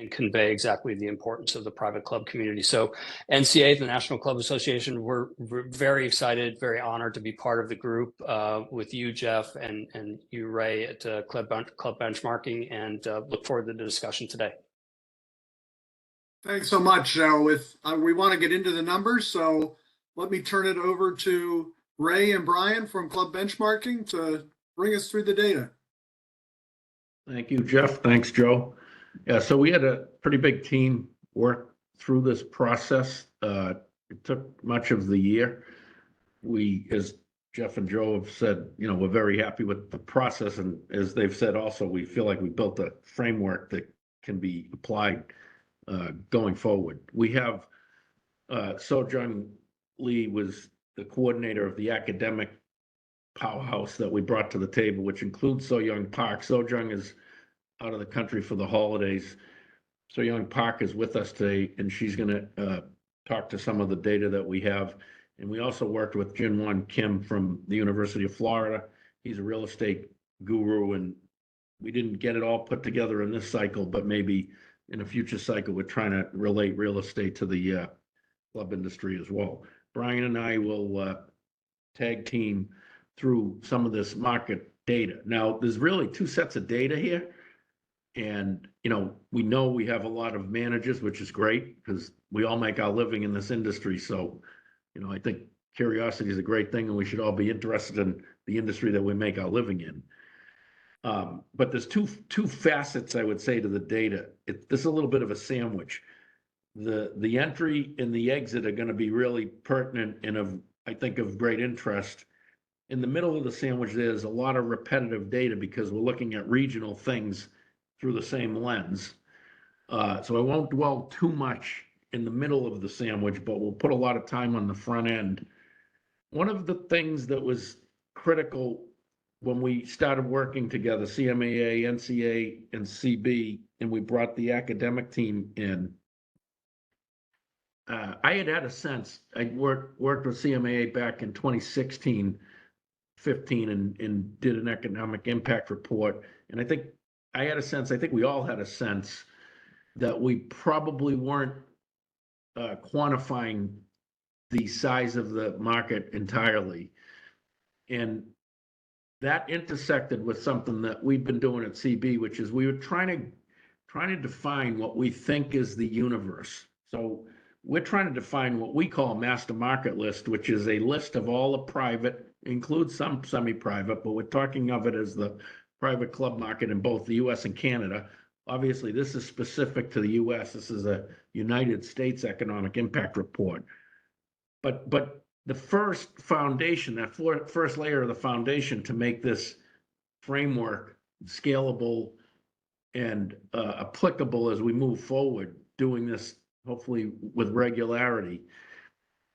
and convey exactly the importance of the private club community. So NCA, the National Club Association, we're very excited, very honored to be part of the group with you, Jeff, and you, Ray, at Club Benchmarking, and look forward to the discussion today. Thanks so much, Joe. We want to get into the numbers, so let me turn it over to Ray and Brian from Club Benchmarking to bring us through the data. Thank you, Jeff. Thanks, Joe. Yeah, so we had a pretty big team work through this process. It took much of the year. We, as Jeff and Joe have said, we're very happy with the process. And as they've said also, we feel like we built a framework that can be applied going forward. We have Sojung Lee was the coordinator of the academic powerhouse that we brought to the table, which includes So-Young Park. Sojung is out of the country for the holidays. So-Young Park is with us today, and she's going to talk to some of the data that we have. And we also worked with Jin-Won Kim from the University of Florida. He's a real estate guru, and we didn't get it all put together in this cycle, but maybe in a future cycle, we're trying to relate real estate to the club industry as well. Brian and I will tag team through some of this market data. Now, there's really two sets of data here. And, we know we have a lot of managers, which is great because we all make our living in this industry. So, I think curiosity is a great thing, and we should all be interested in the industry that we make our living in. But there's two facets, I would say, to the data. This is a little bit of a sandwich. The entry and the exit are going to be really pertinent and I think of great interest. In the middle of the sandwich, there's a lot of repetitive data because we're looking at regional things through the same lens. So I won't dwell too much in the middle of the sandwich, but we'll put a lot of time on the front end. One of the things that was critical when we started working together, CMAA, NCA, and CB, and we brought the academic team in, I had a sense. I worked with CMAA back in 2016, 15, and did an economic impact report. And I think I had a sense, I think we all had a sense that we probably weren't quantifying the size of the market entirely. And that intersected with something that we've been doing at CB, which is we were trying to define what we think is the universe. So we're trying to define what we call a master market list, which is a list of all the private, includes some semi-private, but we're talking of it as the private club market in both the US and Canada. Obviously, this is specific to the US. This is a United States economic impact report. But the first foundation, that first layer of the foundation to make this framework scalable and applicable as we move forward, doing this hopefully with regularity,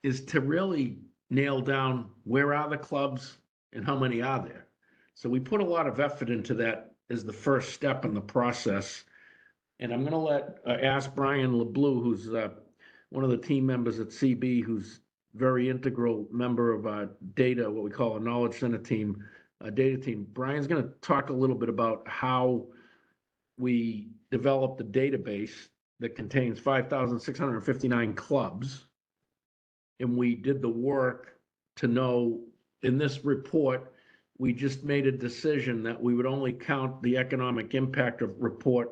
is to really nail down where are the clubs and how many are there. So we put a lot of effort into that as the first step in the process. And I'm going to ask Brian LeBlue, who's one of the team members at CB, who's very integral member of our data, what we call a knowledge center team, data team. Brian's going to talk a little bit about how we developed a database that contains 5,659 clubs. And we did the work to know in this report, we just made a decision that we would only count the economic impact of report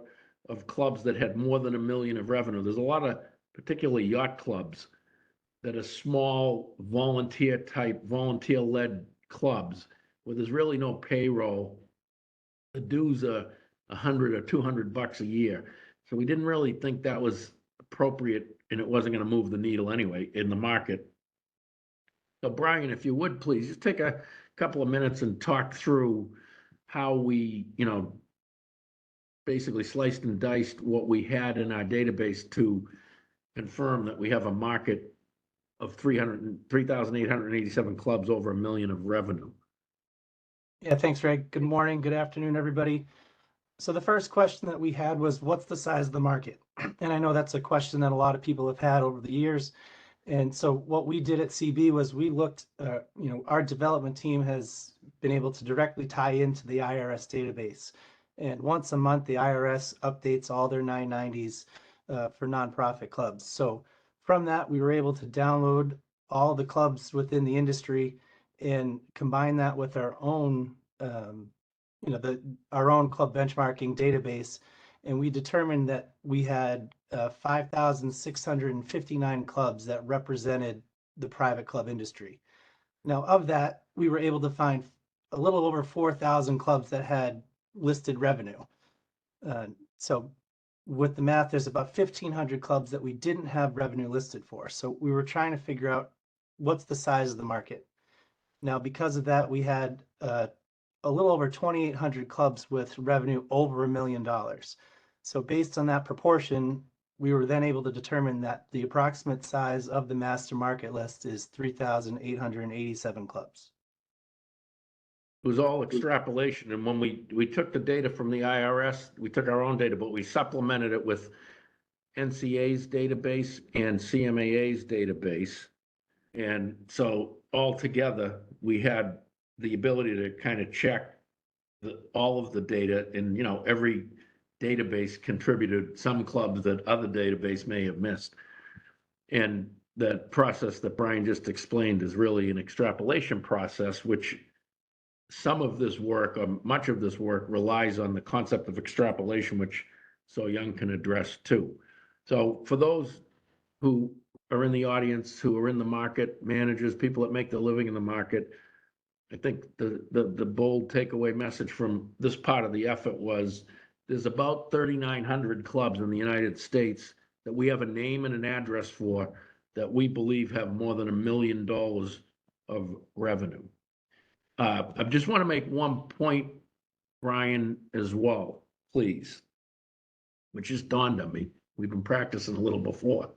of clubs that had more than $1 million of revenue. There's a lot of particularly yacht clubs that are small volunteer-led clubs where there's really no payroll. The dues are $100 or $200 a year. So we didn't really think that was appropriate, and it wasn't going to move the needle anyway in the market. So Brian, if you would please just take a couple of minutes and talk through how we, basically sliced and diced what we had in our database to confirm that we have a market of 3,887 clubs over $1 million of revenue. Yeah, thanks, Greg. Good morning, good afternoon, everybody. So the first question that we had was, what's the size of the market? And I know that's a question that a lot of people have had over the years. And so what we did at CB was we looked, our development team has been able to directly tie into the IRS database. And once a month, the IRS updates all their 990s for nonprofit clubs. So from that, we were able to download all the clubs within the industry and combine that with our own, our own club benchmarking database. And we determined that we had 5,659 clubs that represented the private club industry. Now, of that, we were able to find a little over 4,000 clubs that had listed revenue. So with the math, there's about 1,500 clubs that we didn't have revenue listed for. So we were trying to figure out what's the size of the market. Now, because of that, we had a little over 2,800 clubs with revenue over $1 million. So based on that proportion, we were then able to determine that the approximate size of the master market list is 3,887 clubs. It was all extrapolation, and when we took the data from the IRS, we took our own data, but we supplemented it with NCA's database and CMAA's database. And so altogether, we had the ability to kind of check all of the data, and every database contributed some clubs that other database may have missed. And that process that Brian just explained is really an extrapolation process, which some of this work, or much of this work, relies on the concept of extrapolation, which So Young can address too. So for those who are in the audience, who are in the market, managers, people that make their living in the market, I think the bold takeaway message from this part of the effort was there's about 3,900 clubs in the United States that we have a name and an address for that we believe have more than $1 million of revenue. I just want to make one point, Brian, as well, please, which just dawned on me. We've been practicing a little before,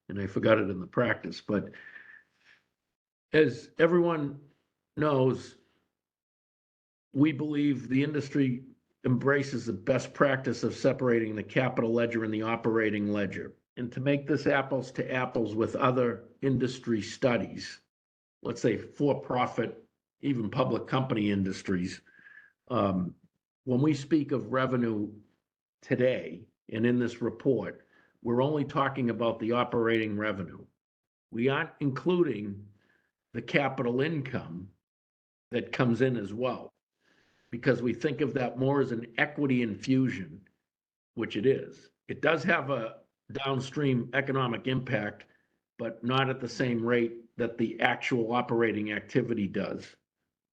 and I forgot it in the practice. But as everyone knows, we believe the industry embraces the best practice of separating the capital ledger and the operating ledger. And to make this apples to apples with other industry studies, let's say for-profit, even public company industries, when we speak of revenue today and in this report, we're only talking about the operating revenue. We aren't including the capital income that comes in as well, because we think of that more as an equity infusion, which it is. It does have a downstream economic impact, but not at the same rate that the actual operating activity does.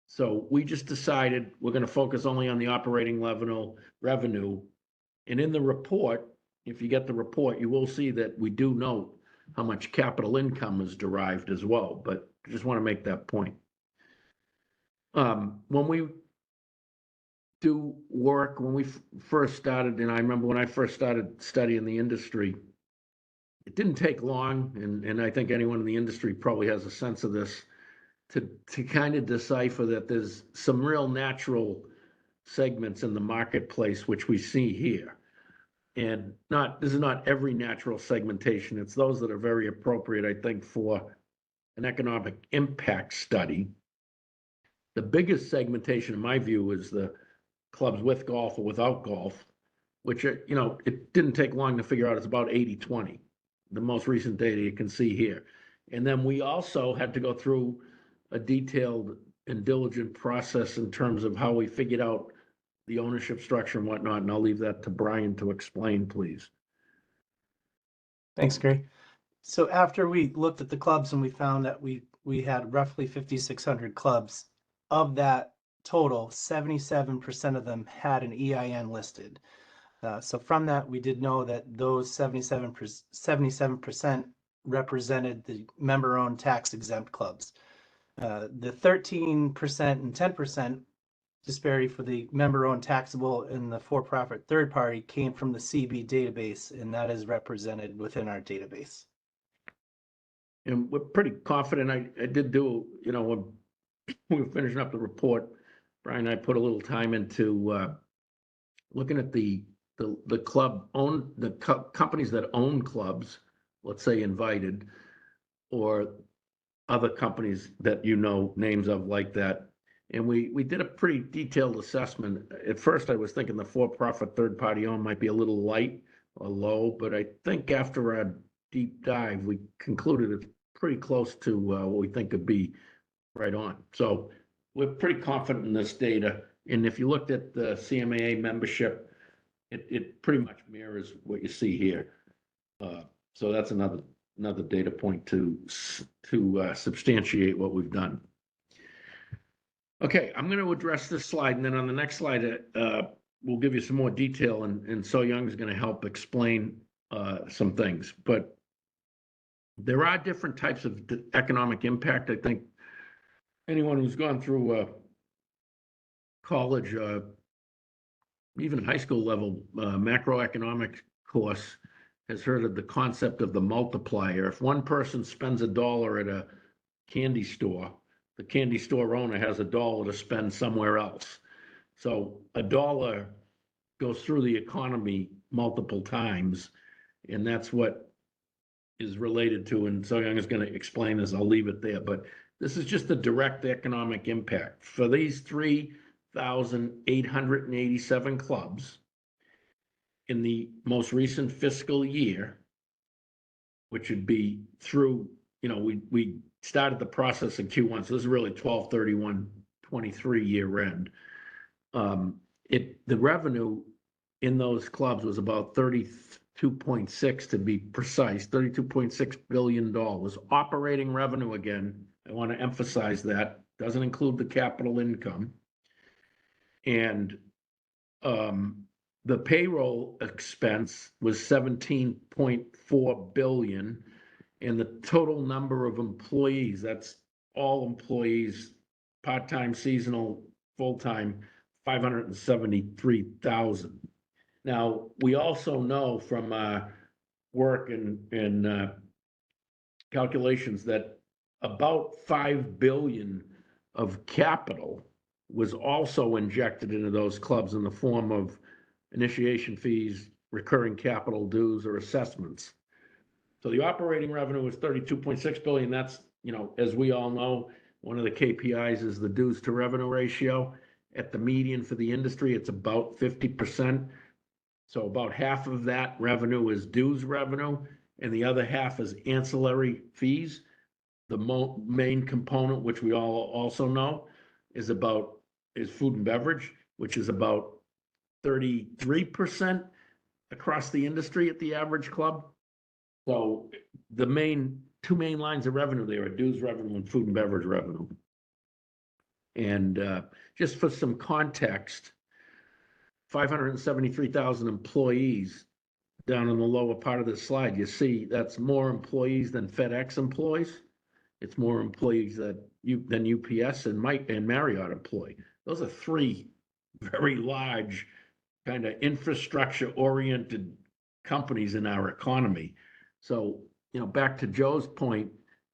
So we just decided we're going to focus only on the operating revenue. And in the report, if you get the report, you will see that we do note how much capital income is derived as well. But I just want to make that point. When we do work, when we first started, and I remember when I first started studying the industry, it didn't take long, and I think anyone in the industry probably has a sense of this, to kind of decipher that there's some real natural segments in the marketplace which we see here. And this is not every natural segmentation. It's those that are very appropriate, I think, for an economic impact study. The biggest segmentation, in my view, is the clubs with golf or without golf, which, it didn't take long to figure out. It's about 80-20, the most recent data you can see here. And then we also had to go through a detailed and diligent process in terms of how we figured out the ownership structure and whatnot. And I'll leave that to Brian to explain, please. Thanks, Gary. So after we looked at the clubs and we found that we had roughly 5,600 clubs, of that total, 77% of them had an EIN listed. So from that, we did know that those 77% represented the member-owned tax-exempt clubs. The 13% and 10% disparity for the member-owned taxable and the for-profit third party came from the CB database, and that is represented within our database. And we're pretty confident. I did do, when we were finishing up the report, Brian and I put a little time into looking at the companies that own clubs, let's say Invited, or other companies that names of like that. And we did a pretty detailed assessment. At first, I was thinking the for-profit third-party owned might be a little light or low, but I think after a deep dive, we concluded it's pretty close to what we think could be right on. So we're pretty confident in this data. And if you looked at the CMAA membership, it pretty much mirrors what you see here. So that's another data point to substantiate what we've done. Okay, I'm going to address this slide, and then on the next slide, we'll give you some more detail, and So Young is going to help explain some things. But there are different types of economic impact. I think anyone who's gone through college, even high school level macroeconomic course has heard of the concept of the multiplier. If one person spends $1 at a candy store, the candy store owner has $1 to spend somewhere else. So $1 goes through the economy multiple times, and that's what is related to, and So Young is going to explain this. I'll leave it there, but this is just the direct economic impact. For these 3,887 clubs in the most recent fiscal year, which would be through, we started the process in Q1, so this is really 12/31/23 year end. The revenue in those clubs was about 32.6 to be precise, $32.6 billion. Operating revenue, again, I want to emphasize that, doesn't include the capital income. And the payroll expense was 17.4 billion, and the total number of employees, that's all employees, part-time, seasonal, full-time, 573,000. Now, we also know from work and calculations that about 5 billion of capital was also injected into those clubs in the form of initiation fees, recurring capital dues, or assessments. So the operating revenue was 32.6 billion. That's, as we all know, one of the KPIs is the dues to revenue ratio. At the median for the industry, it's about 50%. So about half of that revenue is dues revenue, and the other half is ancillary fees. The main component, which we all also know, is food and beverage, which is about 33% across the industry at the average club. So the two main lines of revenue there are dues revenue and food and beverage revenue. And just for some context, 573,000 employees down in the lower part of the slide, you see that's more employees than FedEx employees. It's more employees than UPS and Marriott employ. Those are three very large kind of infrastructure-oriented companies in our economy. So, back to Joe's point,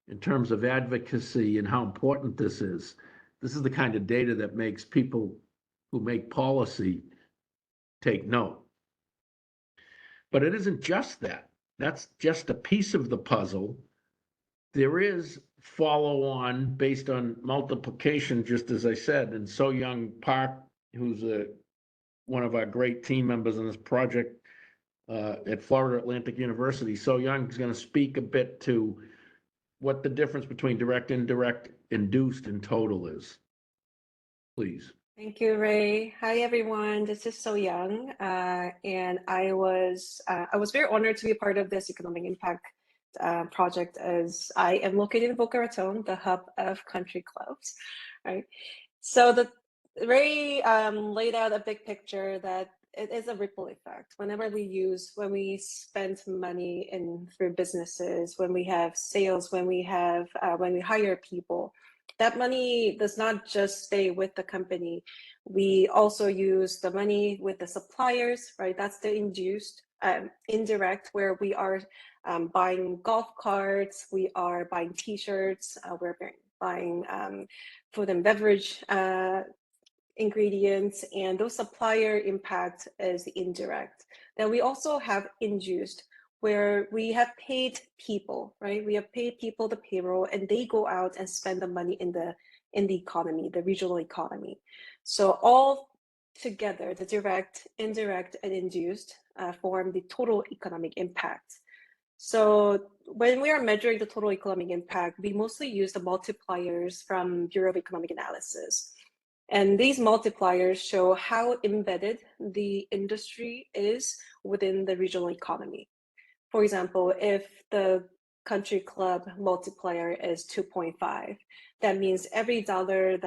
in terms of advocacy and how important this is the kind of data that makes people who make policy take note. But it isn't just that. That's just a piece of the puzzle. There is follow-on based on multiplication, just as I said, and So Young Park, who's one of our great team members in this project at Florida Atlantic University. So Young is going to speak a bit to what the difference between direct, indirect, induced, and total is. Please. Thank you, Ray. Hi, everyone. This is So Young, and I was very honored to be a part of this economic impact project, as I am located in Boca Raton, the hub of country clubs. Right. So Ray laid out a big picture that it is a ripple effect. When we spend money through businesses, when we have sales, when we hire people, that money does not just stay with the company. We also use the money with the suppliers, right? That's the induced, indirect, where we are buying golf carts, we are buying T-shirts, we're buying food and beverage ingredients, and those supplier impact is the indirect. Then we also have induced, where we have paid people, right? We have paid people the payroll, and they go out and spend the money in the in the economy, the regional economy. So all together, the direct, indirect, and induced form the total economic impact. So when we are measuring the total economic impact, we mostly use the multipliers from Bureau of Economic Analysis. And these multipliers show how embedded the industry is within the regional economy. For example, if the country club multiplier is 2.5, that means every dollar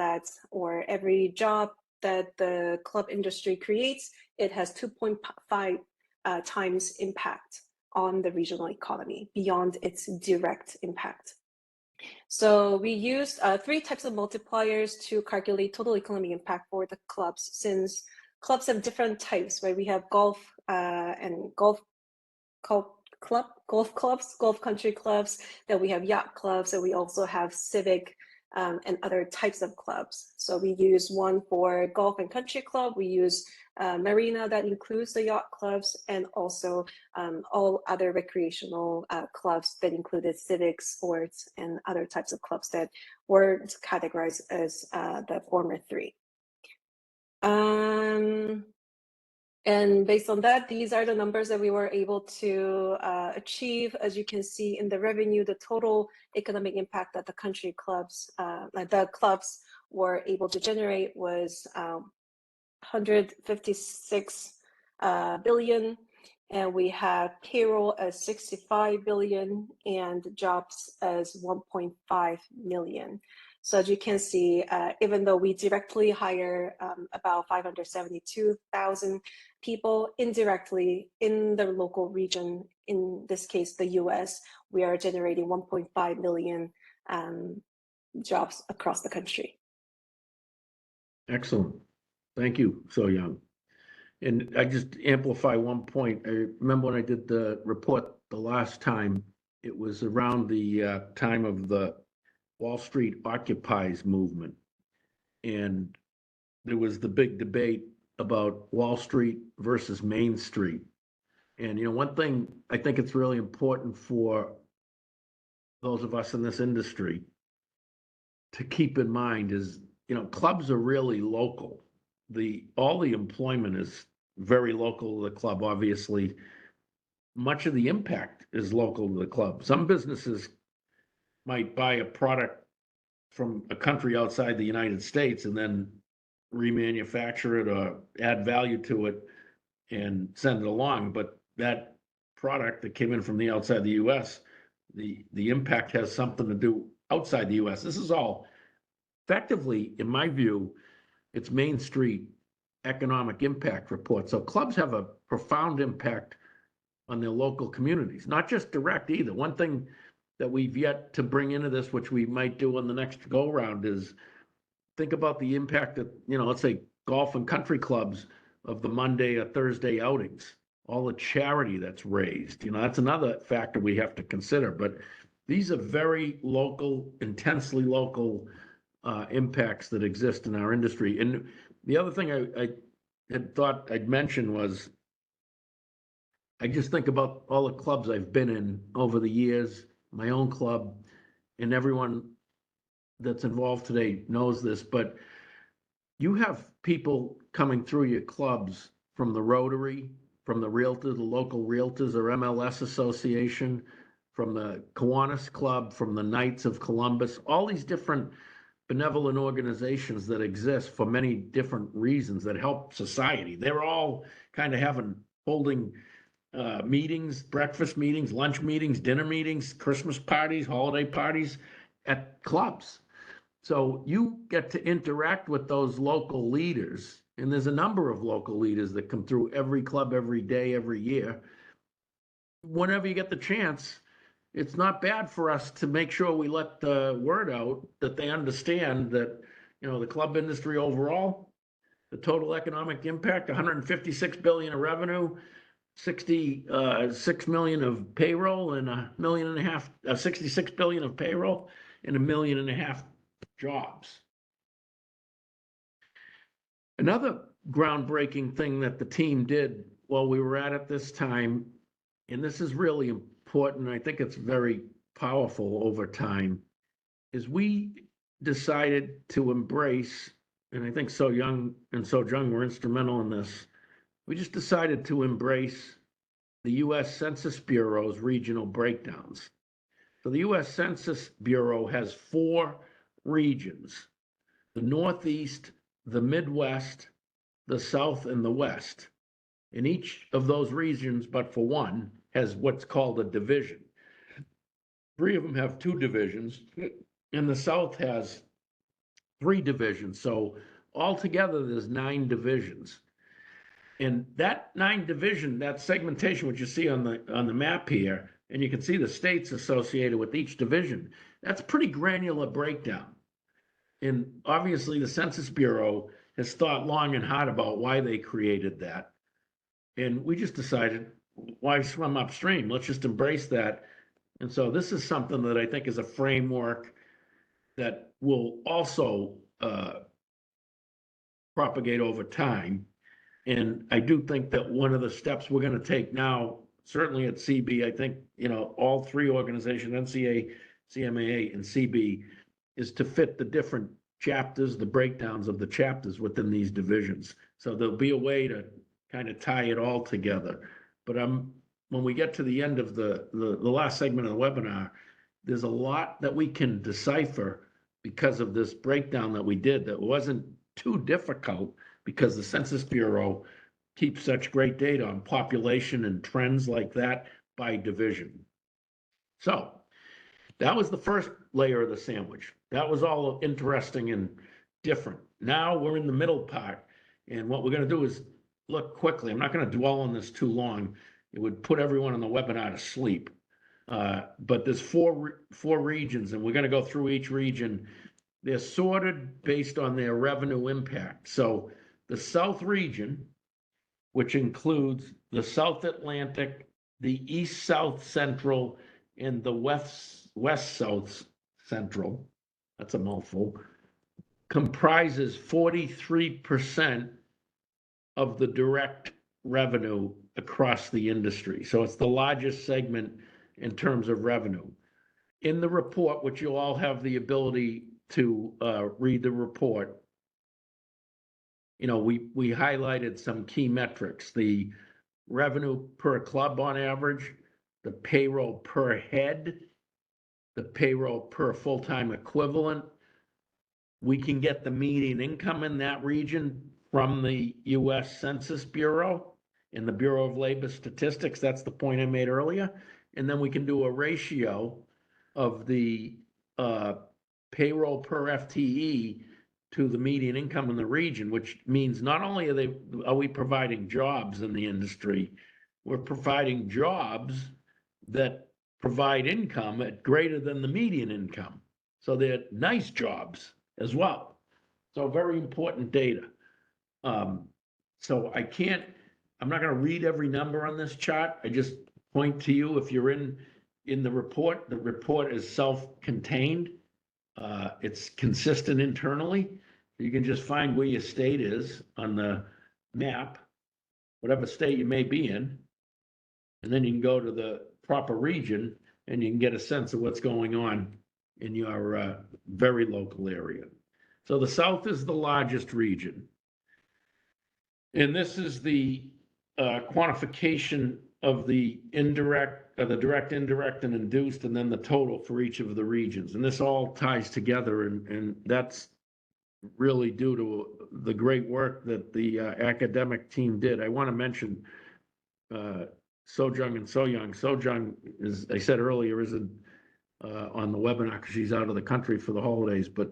or every job that the club industry creates, it has 2.5 times impact on the regional economy beyond its direct impact. So we used 3 types of multipliers to calculate total economic impact for the clubs, since clubs have different types, right? We have golf and golf clubs, golf country clubs, then we have yacht clubs, and we also have civic and other types of clubs. So we use one for golf and country club, we use marina that includes the yacht clubs, and also all other recreational clubs that included civic, sports, and other types of clubs that were categorized as the former 3. And based on that, these are the numbers that we were able to achieve. As you can see in the revenue, the total economic impact that the country clubs, the clubs were able to generate was 156 billion, and we have payroll as 65 billion and jobs as 1.5 million. So as you can see, even though we directly hire about 572,000 people, indirectly in the local region, in this case, the US, we are generating 1.5 million jobs across the country. Excellent. Thank you, So Young. And I just amplify one point. I remember when I did the report the last time, it was around the time of the Wall Street Occupies movement. And there was the big debate about Wall Street versus Main Street. And, one thing I think it's really important for those of us in this industry to keep in mind is, clubs are really local. All the employment is very local to the club, obviously. Much of the impact is local to the club. Some businesses might buy a product from a country outside the United States and then remanufacture it or add value to it and send it along. But that product that came in from the outside the US, the impact has something to do outside the US. This is all effectively, in my view, it's Main Street economic impact report. So clubs have a profound impact on their local communities, not just direct either. One thing that we've yet to bring into this, which we might do on the next go round, is think about the impact that, let's say golf and country clubs of the Monday or Thursday outings, all the charity that's raised. That's another factor we have to consider. But these are very local, intensely local impacts that exist in our industry. And the other thing I had thought I'd mention was, I just think about all the clubs I've been in over the years, my own club, and everyone that's involved today knows this, but you have people coming through your clubs from the Rotary, from the Realtors, the local Realtors or MLS Association, from the Kiwanis Club, from the Knights of Columbus, all these different benevolent organizations that exist for many different reasons that help society. They're all kind of holding meetings, breakfast meetings, lunch meetings, dinner meetings, Christmas parties, holiday parties at clubs. So you get to interact with those local leaders, and there's a number of local leaders that come through every club, every day, every year. Whenever you get the chance, it's not bad for us to make sure we let the word out that they understand that, the club industry overall, the total economic impact, 156 billion of revenue, 66 million of payroll and $1.5 million, 66 billion of payroll and $1.5 million jobs. Another groundbreaking thing that the team did while we were at it this time, and this is really important, I think it's very powerful over time, is we decided to embrace, and I think So Young and So Jung were instrumental in this, we just decided to embrace the U.S. Census Bureau's regional breakdowns. So the U.S. Census Bureau has 4 regions: the Northeast, the Midwest, the South, and the West. And each of those regions, but for one, has what's called a division. 3 of them have 2 divisions, and the South has 3 divisions. So altogether, there's 9 divisions. And that 9 division, that segmentation, which you see on the map here, and you can see the states associated with each division, that's pretty granular breakdown. And obviously, the Census Bureau has thought long and hard about why they created that. And we just decided, why swim upstream? Let's just embrace that. And so this is something that I think is a framework that will also propagate over time. And I do think that one of the steps we're going to take now, certainly at CB, I think, all 3 organizations, NCA, CMAA, and CB, is to fit the different chapters, the breakdowns of the chapters within these divisions. So there'll be a way to kind of tie it all together. But when we get to the end of the last segment of the webinar, there's a lot that we can decipher because of this breakdown that we did that wasn't too difficult, because the Census Bureau keeps such great data on population and trends like that by division. So that was the first layer of the sandwich. That was all interesting and different. Now we're in the middle part, and what we're going to do is look quickly. I'm not going to dwell on this too long. It would put everyone on the webinar to sleep. But there's four regions, and we're going to go through each region. They're sorted based on their revenue impact. So the South region, which includes the South Atlantic, the East South Central, and the West South Central, that's a mouthful, comprises 43% of the direct revenue across the industry. So it's the largest segment in terms of revenue. In the report, which you'll all have the ability to read the report, we highlighted some key metrics: the revenue per club on average, the payroll per head, the payroll per full-time equivalent. We can get the median income in that region from the U.S. Census Bureau and the Bureau of Labor Statistics. That's the point I made earlier. And then we can do a ratio of the payroll per FTE to the median income in the region, which means not only are we providing jobs in the industry, we're providing jobs that provide income at greater than the median income. So they're nice jobs as well. So very important data. So I'm not going to read every number on this chart. I just point to you, if you're in the report is self-contained. It's consistent internally. You can just find where your state is on the map, whatever state you may be in, and then you can go to the proper region and you can get a sense of what's going on in your very local area. So the South is the largest region. And this is the quantification of the indirect, the direct, indirect, and induced, and then the total for each of the regions. And this all ties together, and that's really due to the great work that the academic team did. I want to mention So Jung and So Young. So Jung, as I said earlier, isn't on the webinar because she's out of the country for the holidays, but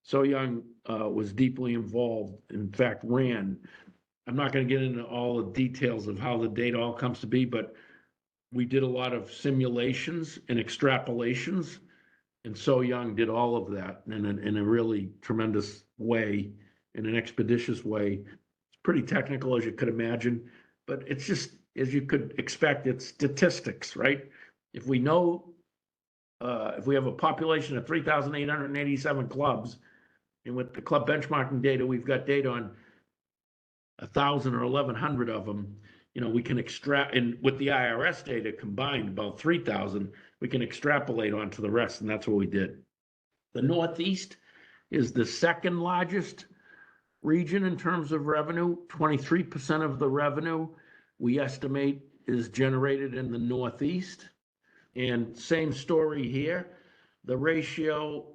So Young was deeply involved, in fact, ran. I'm not going to get into all the details of how the data all comes to be, but we did a lot of simulations and extrapolations, and So Young did all of that in a really tremendous way, in an expeditious way. It's pretty technical, as you could imagine, but it's just, as you could expect, it's statistics, right? If we know, if we have a population of 3,887 clubs, and with the club benchmarking data, we've got data on 1,000 or 1,100 of them, we can extract, and with the IRS data combined, about 3,000, we can extrapolate onto the rest, and that's what we did. The Northeast is the second largest region in terms of revenue. 23% of the revenue we estimate is generated in the Northeast. And same story here. The ratio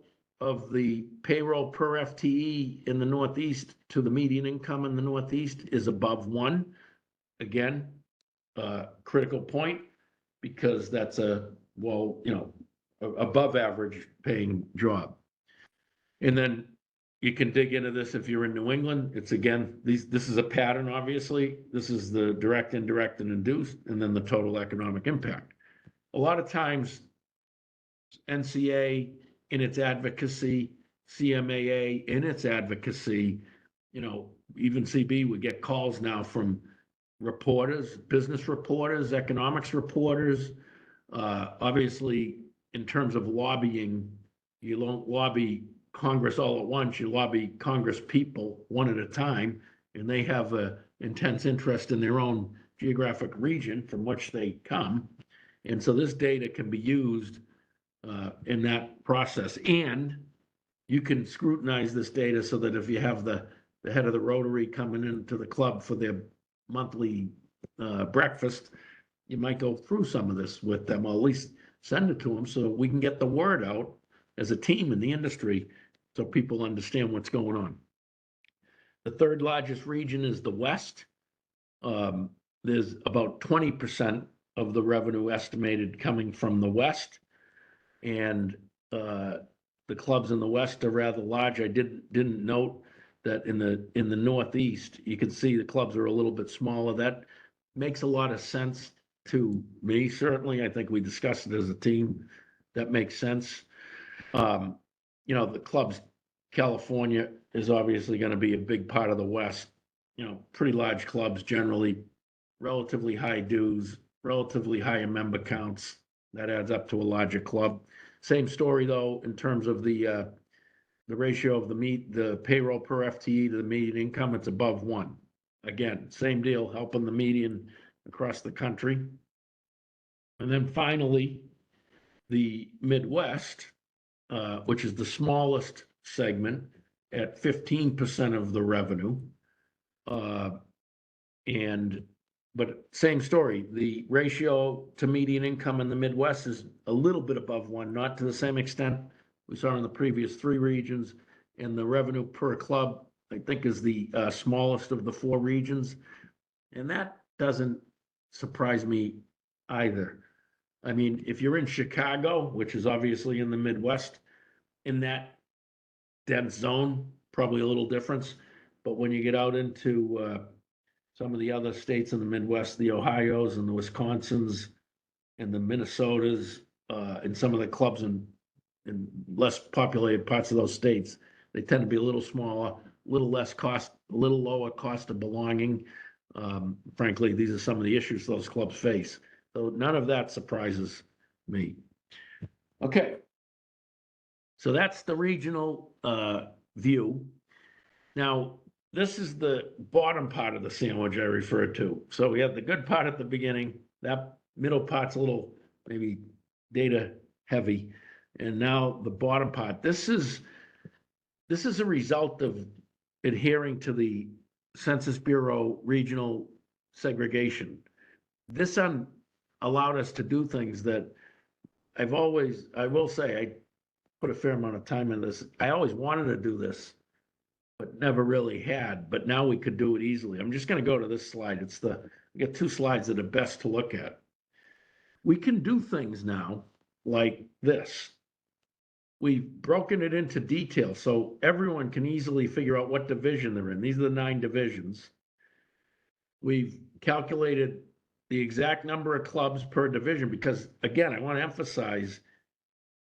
of the payroll per FTE in the Northeast to the median income in the Northeast is above 1. Again, critical point, because that's above average paying job. And then you can dig into this if you're in New England. It's again, this is a pattern, obviously. This is the direct, indirect, and induced, and then the total economic impact. A lot of times, NCA in its advocacy, CMAA in its advocacy, even CB would get calls now from reporters, business reporters, economics reporters. Obviously, in terms of lobbying, you don't lobby Congress all at once, you lobby Congress people one at a time, and they have an intense interest in their own geographic region from which they come. And so this data can be used in that process. And you can scrutinize this data so that if you have the head of the Rotary coming into the club for their monthly breakfast, you might go through some of this with them, or at least send it to them so we can get the word out as a team in the industry so people understand what's going on. The third largest region is the West. There's about 20% of the revenue estimated coming from the West. And the clubs in the West are rather large. I didn't note that in the Northeast, you can see the clubs are a little bit smaller. That makes a lot of sense to me, certainly. I think we discussed it as a team. That makes sense. The clubs, California is obviously going to be a big part of the West. Pretty large clubs generally, relatively high dues, relatively higher member counts. That adds up to a larger club. Same story though, in terms of the ratio of the payroll per FTE to the median income, it's above 1. Again, same deal, helping the median across the country. And then finally, the Midwest, which is the smallest segment at 15% of the revenue. But same story, the ratio to median income in the Midwest is a little bit above 1, not to the same extent we saw in the previous 3 regions. And the revenue per club, I think, is the smallest of the 4 regions. And that doesn't surprise me either. I mean, if you're in Chicago, which is obviously in the Midwest, in that dense zone, probably a little difference. But when you get out into some of the other states in the Midwest, the Ohios and the Wisconsins and the Minnesotas, and some of the clubs in less populated parts of those states, they tend to be a little smaller, a little less cost, a little lower cost of belonging. Frankly, these are some of the issues those clubs face. So none of that surprises me. Okay. So that's the regional view. Now, this is the bottom part of the sandwich I referred to. So we have the good part at the beginning. That middle part's a little maybe data heavy. And now the bottom part. This is a result of adhering to the Census Bureau regional segregation. This allowed us to do things that I will say, I put a fair amount of time in this. I always wanted to do this, but never really had, but now we could do it easily. I'm just going to go to this slide. We got 2 slides that are best to look at. We can do things now like this. We've broken it into detail so everyone can easily figure out what division they're in. These are the 9 divisions. We've calculated the exact number of clubs per division because, again, I want to emphasize,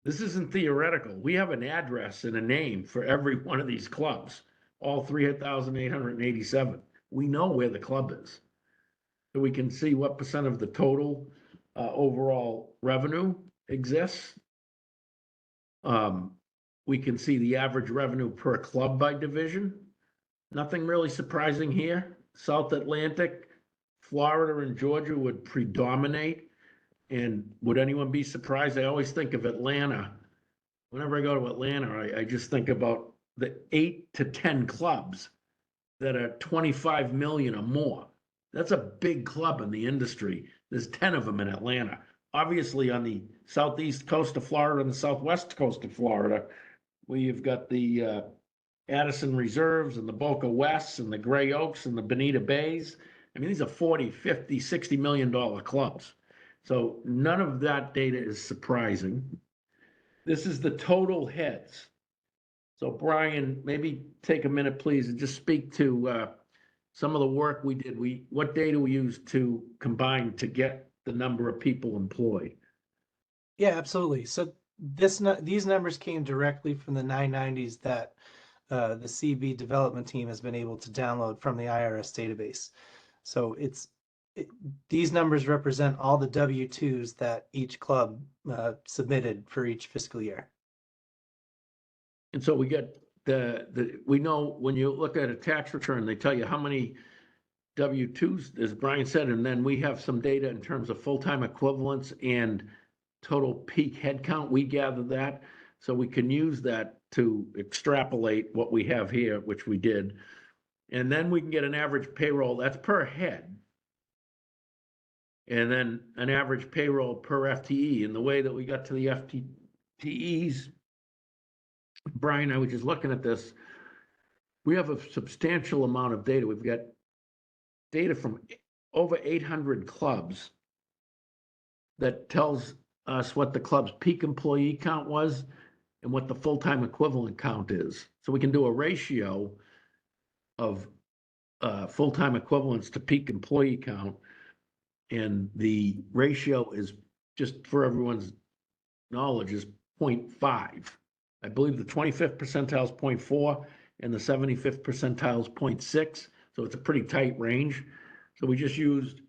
this isn't theoretical. We have an address and a name for every one of these clubs, all 3,887. We know where the club is. So we can see what percent of the total overall revenue exists. We can see the average revenue per club by division. Nothing really surprising here. South Atlantic, Florida, and Georgia would predominate. And would anyone be surprised? I always think of Atlanta. Whenever I go to Atlanta, I just think about the 8 to 10 clubs that are 25 million or more. That's a big club in the industry. There's 10 of them in Atlanta. Obviously, on the southeast coast of Florida and the southwest coast of Florida, where you've got the Addison Reserves and the Boca Wests and the Gray Oaks and the Bonita Bays. I mean, these are 40, 50, $60 million clubs. So none of that data is surprising. This is the total heads. So Brian, maybe take a minute, please, and just speak to some of the work we did. What data we used to combine to get the number of people employed. Yeah, absolutely. So these numbers came directly from the 990s that the CB development team has been able to download from the IRS database. So these numbers represent all the W-2s that each club submitted for each fiscal year. And so we get we know when you look at a tax return, they tell you how many W-2s, as Brian said, and then we have some data in terms of full-time equivalents and total peak head count. We gather that, so we can use that to extrapolate what we have here, which we did. And then we can get an average payroll, that's per head. And then an average payroll per FTE. And the way that we got to the FTEs, Brian, I was just looking at this. We have a substantial amount of data. We've got data from over 800 clubs that tells us what the club's peak employee count was and what the full-time equivalent count is. So we can do a ratio of full-time equivalents to peak employee count. And the ratio is, just for everyone's knowledge, is 0.5. I believe the 25th percentile is 0.4 and the 75th percentile is 0.6. So it's a pretty tight range. So we just used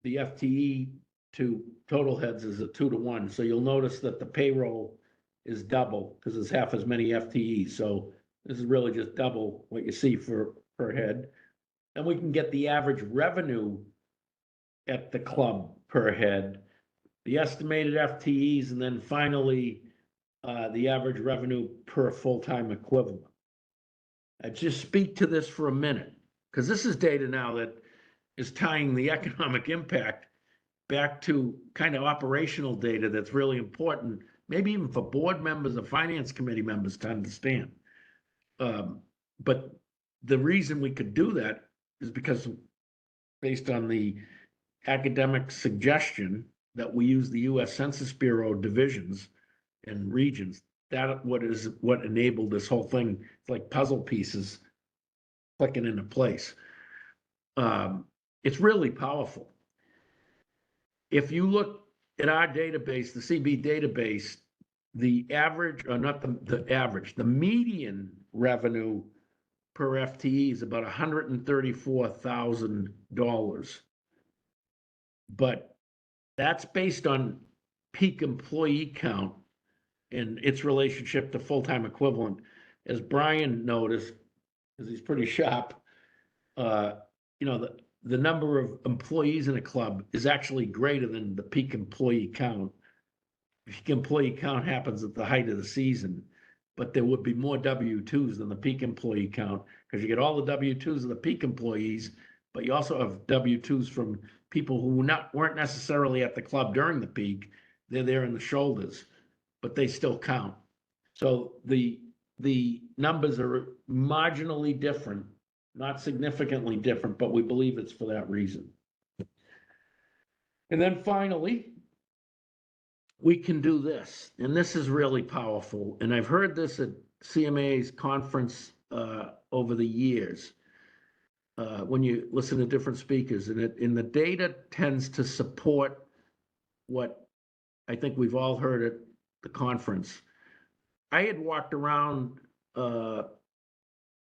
the FTE to total heads as a 2-to-1. So you'll notice that the payroll is double because there's half as many FTEs. So this is really just double what you see for per head. And we can get the average revenue at the club per head, the estimated FTEs, and then finally the average revenue per full-time equivalent. I just speak to this for a minute because this is data now that is tying the economic impact back to kind of operational data that's really important, maybe even for board members or finance committee members to understand. But the reason we could do that is because based on the academic suggestion that we use the U.S. Census Bureau divisions and regions, that what enabled this whole thing. It's like puzzle pieces clicking into place. It's really powerful. If you look at our database, the CB database, the average, or not the average, the median revenue per FTE is about $134,000. But that's based on peak employee count and its relationship to full-time equivalent. As Brian noticed, because he's pretty sharp, the number of employees in a club is actually greater than the peak employee count. Peak employee count happens at the height of the season, but there would be more W-2s than the peak employee count because you get all the W-2s of the peak employees, but you also have W-2s from people who weren't necessarily at the club during the peak. They're there in the shoulders, but they still count. So the numbers are marginally different, not significantly different, but we believe it's for that reason. And then finally, we can do this, and this is really powerful. And I've heard this at CMAA's conference over the years when you listen to different speakers, and the data tends to support what I think we've all heard at the conference. I had walked around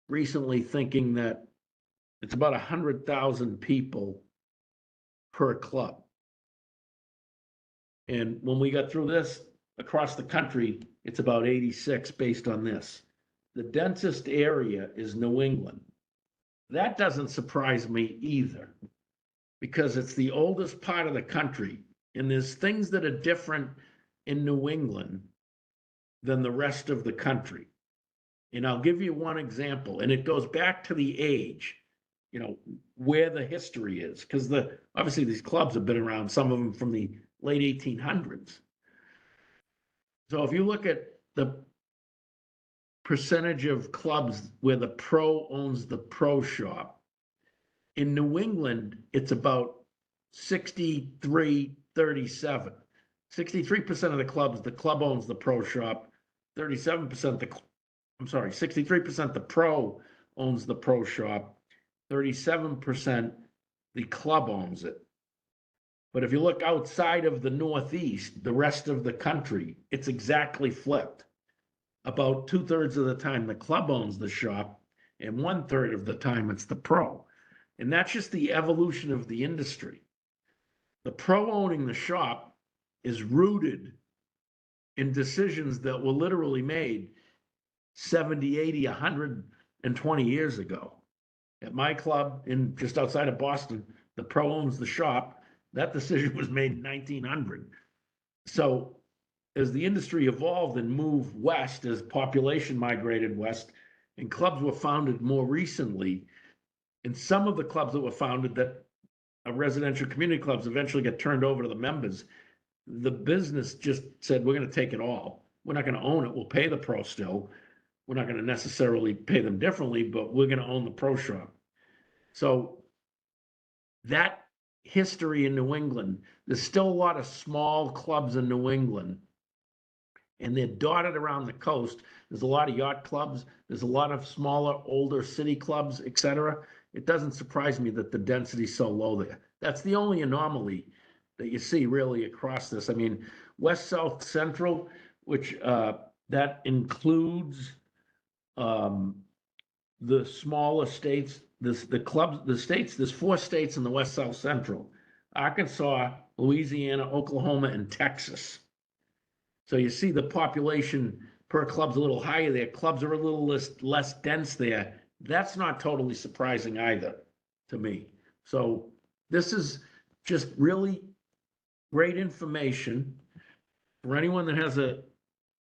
recently thinking that it's about 100,000 people per club. And when we got through this across the country, it's about 86 based on this. The densest area is New England. That doesn't surprise me either, because it's the oldest part of the country, and there's things that are different in New England than the rest of the country. And I'll give you one example, and it goes back to the age, where the history is, because obviously these clubs have been around, some of them from the late 1800s. So if you look at the percentage of clubs where the pro owns the pro shop, in New England, it's about 63-37. 63% of the clubs, the club owns the pro shop, 37% 63% the pro owns the pro shop, 37% the club owns it. But if you look outside of the Northeast, the rest of the country, it's exactly flipped. About 2/3 of the time, the club owns the shop, and 1/3 of the time, it's the pro. And that's just the evolution of the industry. The pro owning the shop is rooted in decisions that were literally made 70, 80, 120 years ago. At my club in just outside of Boston, the pro owns the shop. That decision was made in 1900. So as the industry evolved and moved west, as population migrated west, and clubs were founded more recently, and some of the clubs that were founded that are residential community clubs eventually get turned over to the members, the business just said, we're going to take it all. We're not going to own it. We'll pay the pro still. We're not going to necessarily pay them differently, but we're going to own the pro shop. So that history in New England, there's still a lot of small clubs in New England, and they're dotted around the coast. There's a lot of yacht clubs. There's a lot of smaller, older city clubs, et cetera. It doesn't surprise me that the density is so low there. That's the only anomaly that you see really across this. I mean, West, South, Central, which that includes the smaller states, the states, there's 4 states in the West, South, Central: Arkansas, Louisiana, Oklahoma, and Texas. So you see the population per club's a little higher there. Clubs are a little less dense there. That's not totally surprising either to me. So this is just really great information for anyone that has a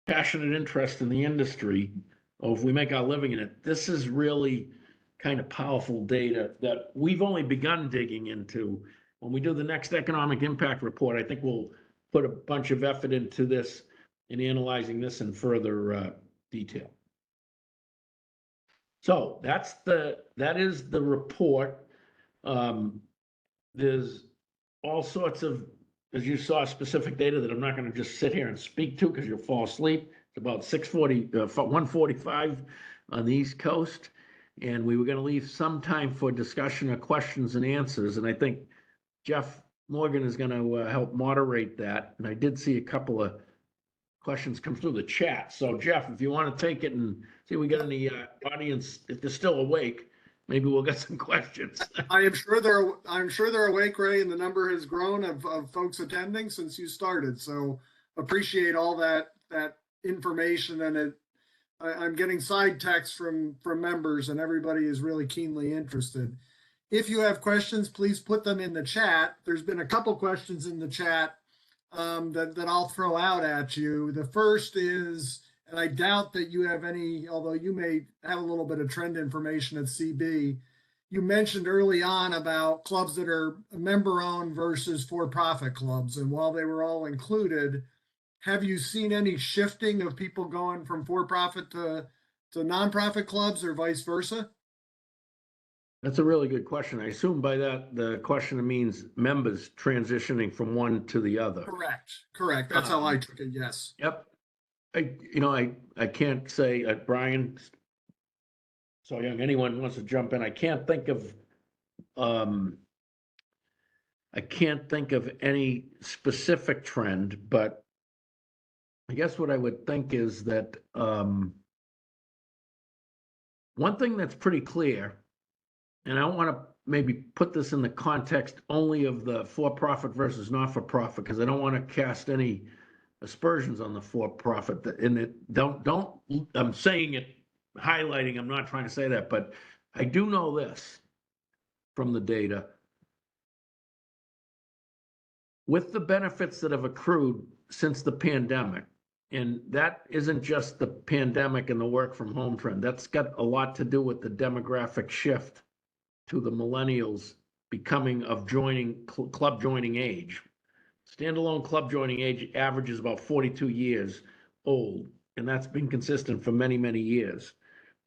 passionate interest in the industry, or if we make our living in it. This is really kind of powerful data that we've only begun digging into. When we do the next economic impact report, I think we'll put a bunch of effort into this and analyzing this in further detail. So that is the report. There's all sorts of, as you saw, specific data that I'm not going to just sit here and speak to because you'll fall asleep. It's about 1:45 on the East Coast, and we were going to leave some time for discussion or questions and answers. And I think Jeff Morgan is going to help moderate that. And I did see a couple of questions come through the chat. So Jeff, if you want to take it and see if we get any audience, if they're still awake, maybe we'll get some questions. I'm sure they're awake, Ray, and the number has grown of folks attending since you started. So appreciate all that information, and I'm getting side texts from members, and everybody is really keenly interested. If you have questions, please put them in the chat. There's been a couple questions in the chat that I'll throw out at you. The first is, and I doubt that you have any, although you may have a little bit of trend information at CB. You mentioned early on about clubs that are member-owned versus for-profit clubs. And while they were all included, have you seen any shifting of people going from for-profit to nonprofit clubs or vice versa? That's a really good question. I assume by that the question means members transitioning from one to the other. Correct. That's how I took it. Yes. Yep. I can't say, Brian, so young, anyone wants to jump in. I can't think of any specific trend, but I guess what I would think is that one thing that's pretty clear, and I don't want to maybe put this in the context only of the for-profit versus not-for-profit, because I don't want to cast any aspersions on the for-profit. And I'm saying it, highlighting, I'm not trying to say that, but I do know this from the data. With the benefits that have accrued since the pandemic, And that isn't just the pandemic and the work from home trend. That's got a lot to do with the demographic shift to the millennials becoming of joining club joining age. Standalone club joining age averages about 42 years old, and that's been consistent for many, many years.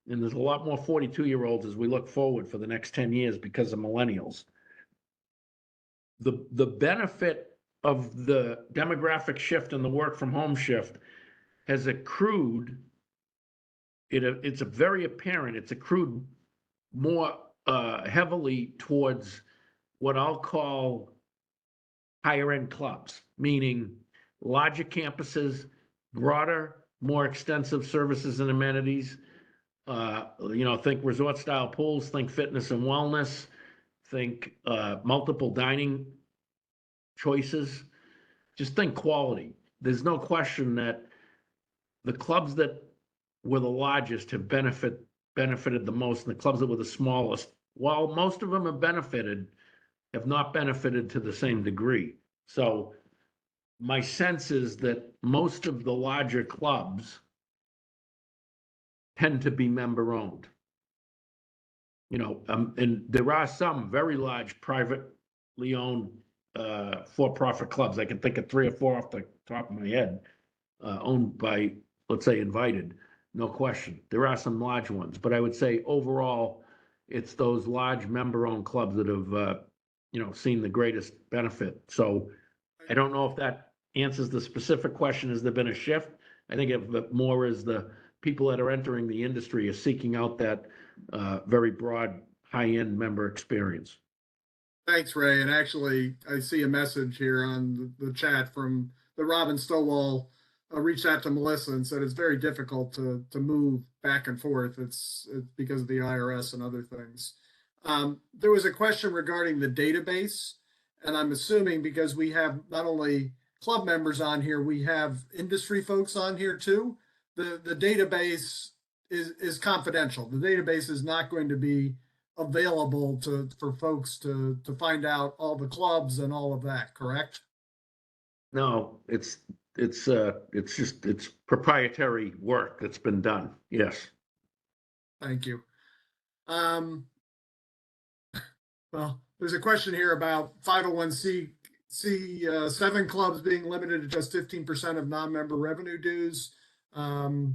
And there's a lot more 42-year-olds as we look forward for the next 10 years because of millennials. The benefit of the demographic shift and the work from home shift has accrued, it's a very apparent, it's accrued more heavily towards what I'll call higher end clubs, meaning larger campuses, broader, more extensive services and amenities. Think resort style pools, think fitness and wellness, think multiple dining choices, just think quality. There's no question that the clubs that were the largest have benefited the most, and the clubs that were the smallest, while most of them have not benefited to the same degree. So my sense is that most of the larger clubs tend to be member owned. And there are some very large privately owned for-profit clubs. I can think of 3 or 4 off the top of my head, owned by, let's say, Invited. No question. There are some large ones, but I would say overall, it's those large member-owned clubs that have, seen the greatest benefit. So I don't know if that answers the specific question. Has there been a shift? I think it more is the people that are entering the industry are seeking out that very broad, high-end member experience. Thanks, Ray. And actually, I see a message here on the chat from the Robin Stowall. Reached out to Melissa and said it's very difficult to move back and forth. It's because of the IRS and other things. There was a question regarding the database, and I'm assuming because we have not only club members on here, we have industry folks on here too. The database is confidential. The database is not going to be available for folks to find out all the clubs and all of that, correct? No, it's proprietary work that's been done. Yes. Thank you. Well, there's a question here about 501c7 clubs being limited to just 15% of non-member revenue dues. And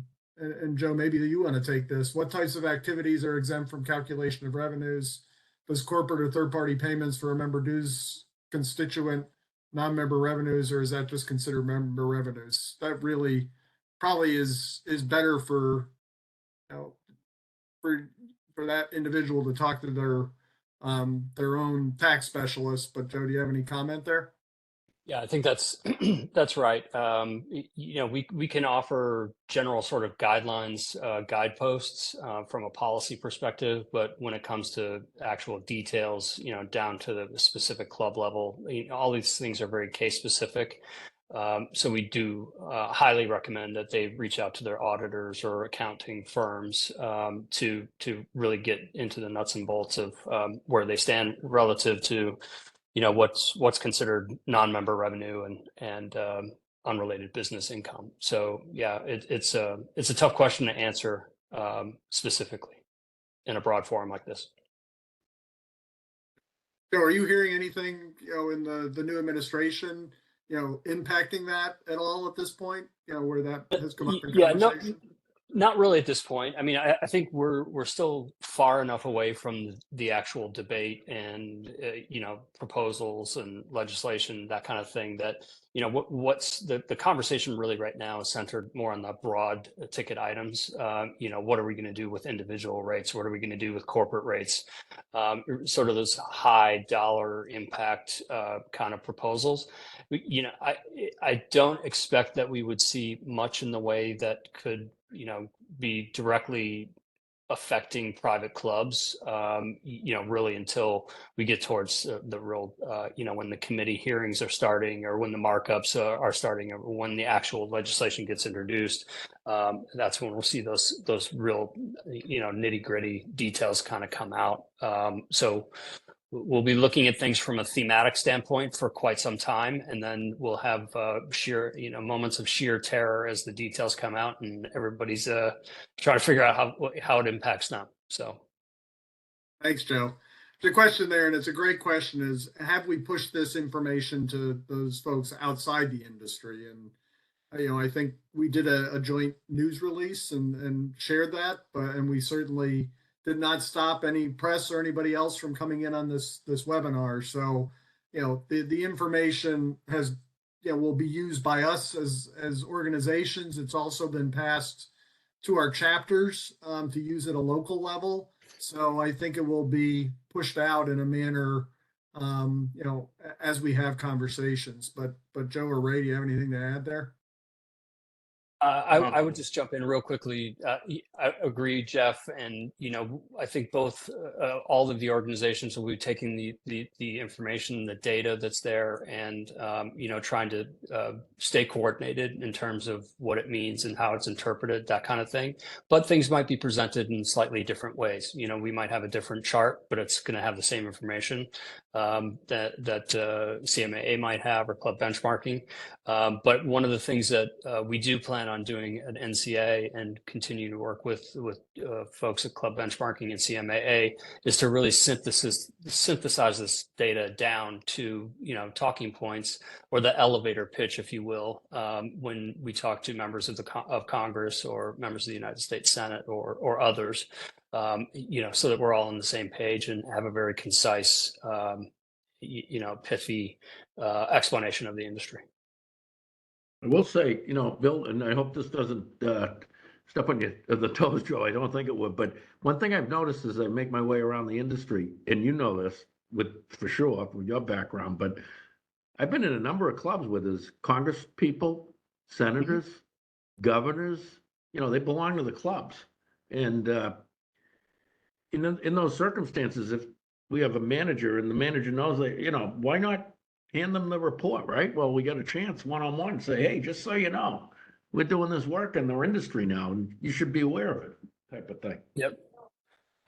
Joe, maybe you want to take this. What types of activities are exempt from calculation of revenues? Does corporate or third-party payments for a member dues constituent non-member revenues, or is that just considered member revenues? That really probably is better for for that individual to talk to their own tax specialist. But Joe, do you have any comment there? Yeah, I think that's that's right. We can offer general sort of guidelines, guideposts from a policy perspective, but when it comes to actual details, down to the specific club level, all these things are very case specific. So we do highly recommend that they reach out to their auditors or accounting firms to really get into the nuts and bolts of where they stand relative to what's considered non-member revenue and unrelated business income. So yeah, it's a tough question to answer specifically in a broad forum like this. So are you hearing anything in the new administration impacting that at all at this point, where that has come up in conversation? Not really at this point. I mean, I think we're still far enough away from the actual debate and proposals and legislation, that kind of thing, that what's the conversation really right now is centered more on the broad ticket items. What are we going to do with individual rates? What are we going to do with corporate rates? Sort of those high dollar impact kind of proposals. I don't expect that we would see much in the way that could be directly affecting private clubs, really until we get towards the real, when the committee hearings are starting, or when the markups are starting, or when the actual legislation gets introduced. That's when we'll see those real, nitty gritty details kind of come out. So we'll be looking at things from a thematic standpoint for quite some time, and then we'll have sheer, moments of sheer terror as the details come out, and everybody's trying to figure out how it impacts them. So, Thanks, Joe. The question there, and it's a great question, is have we pushed this information to those folks outside the industry? And I think we did a joint news release and shared that, and we certainly did not stop any press or anybody else from coming in on this webinar. So, the information has, will be used by us as organizations. It's also been passed to our chapters to use at a local level. So I think it will be pushed out in a manner, as we have conversations. But Joe or Ray, do you have anything to add there? I would just jump in real quickly. I agree, Jeff, and I think both all of the organizations will be taking the information, the data that's there, and trying to stay coordinated in terms of what it means and how it's interpreted, that kind of thing. But things might be presented in slightly different ways. We might have a different chart, but it's going to have the same information that CMAA might have, or club benchmarking. But one of the things that we do plan on doing at NCA and continue to work with folks at club benchmarking and CMAA is to really synthesize this data down to talking points, or the elevator pitch, if you will, when we talk to members of Congress or members of the United States Senate or others, so that we're all on the same page and have a very concise, pithy explanation of the industry. I will say, Bill, and I hope this doesn't step on the toes, Joe. I don't think it would. But one thing I've noticed as I make my way around the industry, and you know this for sure with your background, but I've been in a number of clubs where there's Congress people, senators, governors. They belong to the clubs, and in those circumstances, if we have a manager and the manager knows that, why not hand them the report, right? Well, we got a chance one-on-one to say, hey, just so you know, we're doing this work in their industry now, and you should be aware of it, type of thing. Yep,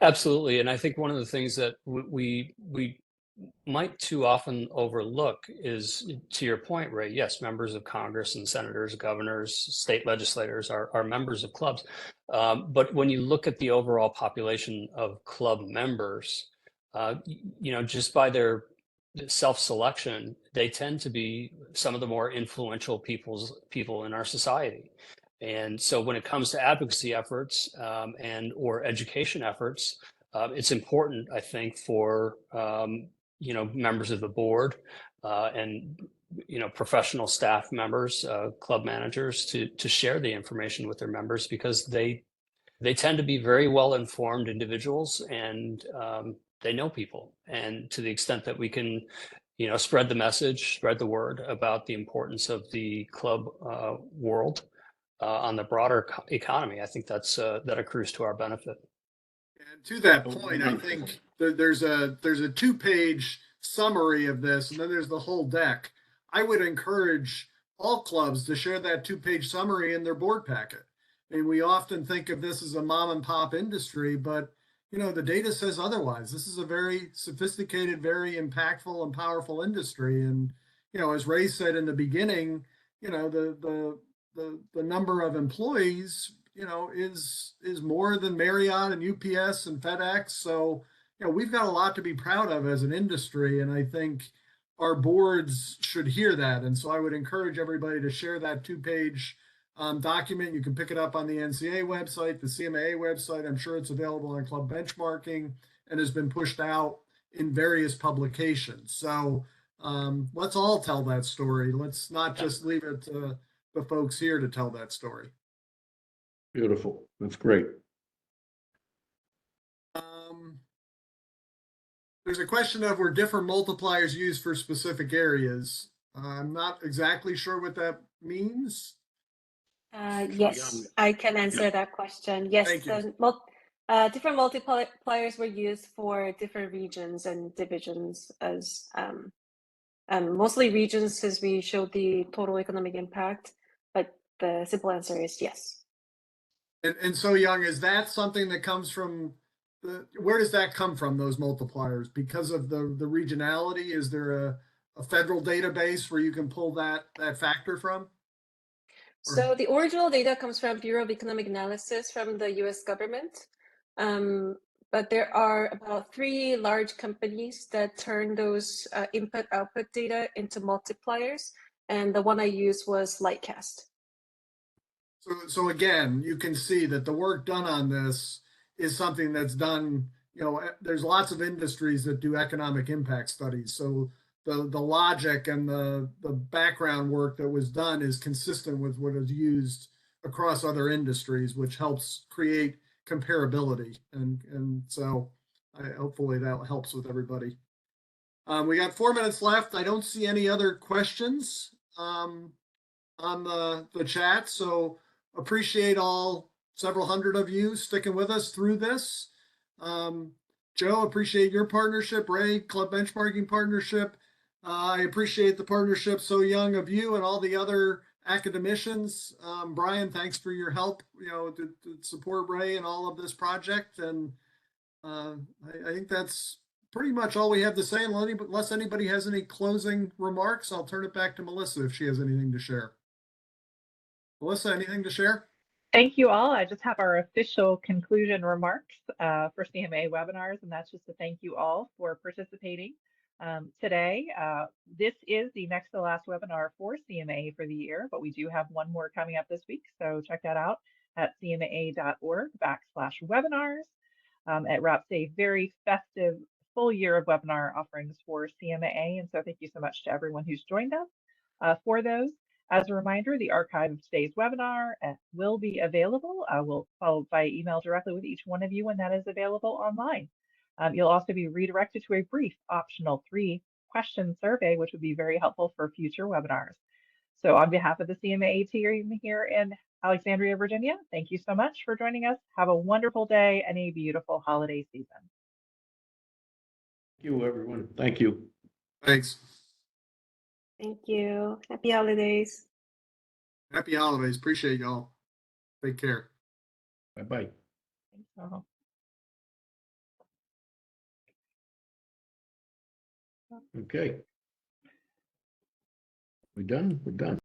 absolutely. And I think one of the things that we might too often overlook is, to your point, Ray, yes, members of Congress and senators, governors, state legislators are members of clubs. But when you look at the overall population of club members, just by their self-selection, they tend to be some of the more influential people in our society. And so when it comes to advocacy efforts or education efforts, it's important, I think, for members of the board and professional staff members, club managers, to share the information with their members, because they tend to be very well informed individuals, and they know people. And to the extent that we can, spread the message, spread the word about the importance of the club world on the broader economy, I think that accrues to our benefit. And to that point, I think there's a 2-page summary of this, and then there's the whole deck. I would encourage all clubs to share that 2-page summary in their board packet. And we often think of this as a mom and pop industry, but the data says otherwise. This is a very sophisticated, very impactful and powerful industry. And, as Ray said in the beginning, the number of employees, is more than Marriott and UPS and FedEx. So, we've got a lot to be proud of as an industry. And I think our boards should hear that. And so I would encourage everybody to share that 2-page document. You can pick it up on the NCAA website, the CMAA website. I'm sure it's available on Club Benchmarking and has been pushed out in various publications. So let's all tell that story. Let's not just leave it to the folks here to tell that story. Beautiful. That's great. There's a question of, were different multipliers used for specific areas? I'm not exactly sure what that means. Yes, I can answer that question. Yes, different multipliers were used for different regions and divisions, as mostly regions, since we showed the total economic impact. But the simple answer is yes. And so, Young, is that something that comes from where does that come from, those multipliers? Because of the regionality? Is there a federal database where you can pull that factor from? So the original data comes from Bureau of Economic Analysis from the US government. But there are about 3 large companies that turn those input-output data into multipliers. And the one I used was Lightcast. So again, you can see that the work done on this is something that's done, there's lots of industries that do economic impact studies. So the logic and the background work that was done is consistent with what is used across other industries, which helps create comparability. And so hopefully that helps with everybody. We got 4 minutes left. I don't see any other questions on the chat. So appreciate all several hundred of you sticking with us through this. Joe, appreciate your partnership. Ray, Club Benchmarking Partnership. I appreciate the partnership so young of you and all the other academicians. Brian, thanks for your help, to support Ray and all of this project. And I think that's pretty much all we have to say. Unless anybody has any closing remarks, I'll turn it back to Melissa if she has anything to share. Melissa, anything to share? Thank you all. I just have our official conclusion remarks for CMAA webinars, and that's just to thank you all for participating today. This is the next to last webinar for CMAA for the year, but we do have one more coming up this week, so check that out at cmaa.org/webinars. It wraps a very festive full year of webinar offerings for CMAA, and so thank you so much to everyone who's joined us for those. As a reminder, the archive of today's webinar will be available. We'll follow by email directly with each one of you when that is available online. You'll also be redirected to a brief optional 3-question survey, which would be very helpful for future webinars. So on behalf of the CMAA team here in Alexandria, Virginia, thank you so much for joining us. Have a wonderful day and a beautiful holiday season. Thank you, everyone. Thank you. Thanks. Thank you. Happy holidays. Happy holidays. Appreciate y'all. Take care. Bye-bye. Thanks all. Okay. We done? We're done.